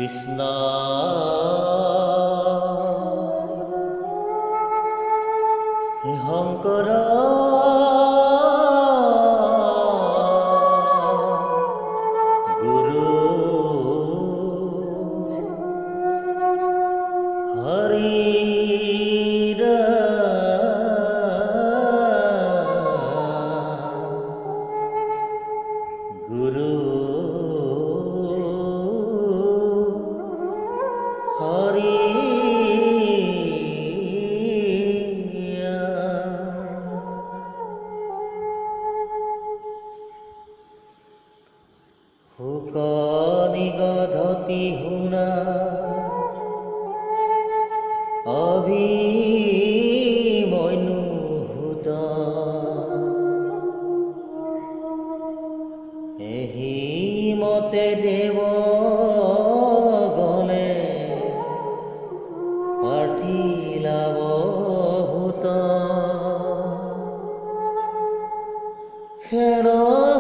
কৃষ্ণ হে শংকৰ গুৰু হৰি গুৰু হৰি শোক নিগধতি শুনা অভিমন্যু সুত এহি মতে দেৱ গলে পাৰ্থিলাভ সুত খেৰ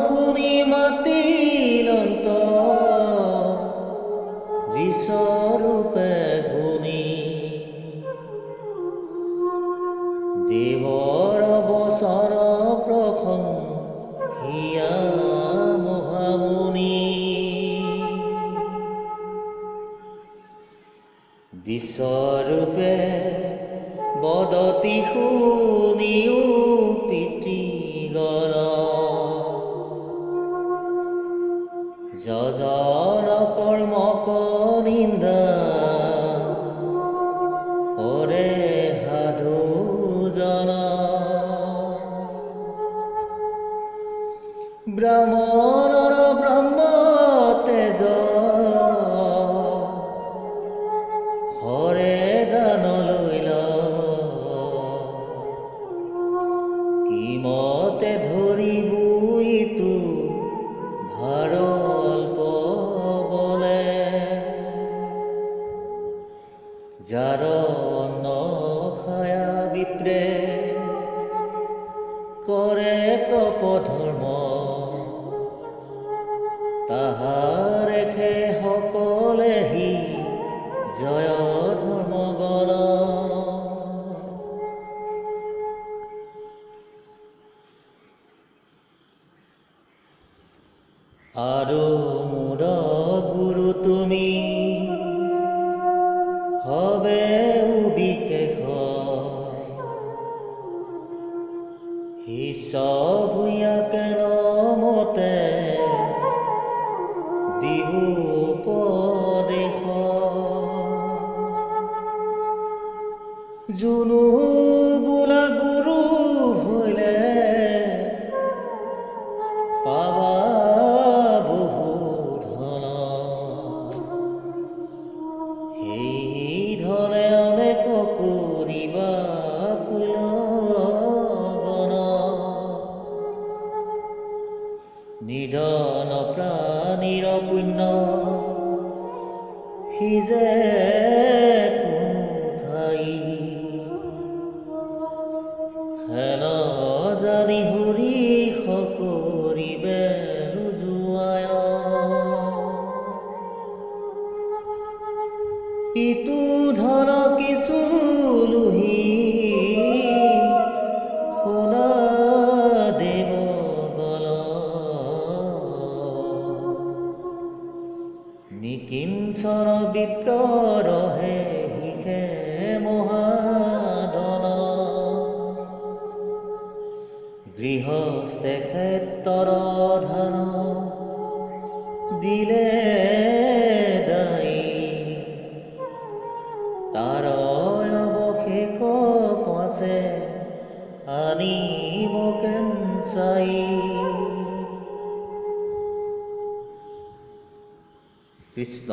শুনি মাতিলন্ত বিশ্বৰূপে গুণী দেৱৰ বচন প্ৰশংসিয়া মহামুনি বিশ্বৰূপে বদতি শুনিও পিতৃগণ যজন কৰ্মক নিন্দা কৰে সাধুজন ব্ৰাহ্মণৰ ব্ৰহ্ম তেজ হৰে দান লৈল কিমতে ধৰিবইতো ভাৰ অল্প বলে যাৰ অন্ন খায়া বিপ্ৰে কৰে তপ ধৰ্ম তাহাৰে খে সকলেহি জয় ধৰ্মগণ আৰু মোৰ গুৰু তুমি হবে বিশেষ শিষ্য ভূঞা কেন মতে দিবু উপদেশ জুনু বোলা গুৰু হৈলে পাবা বহু ধন সেই ধনে অনেক কৰিবা পুলগন নিধন প্ৰাণীৰ পুণ্য সিজে কোনো ঠাই হেন জানি হৰি সকৰিবে ৰুজুৱায় ইটো ধন কিছু লুহি শুনা দেৱ গল নিকিঞ্চন বিপ্ৰৰহে শিখে মহাদন গৃহস্থে ক্ষেত্ৰৰ ধান দিলে দায়ী তাৰ অৱশেষ পাছে আনিব কেঞ্চাই কৃষ্ণ।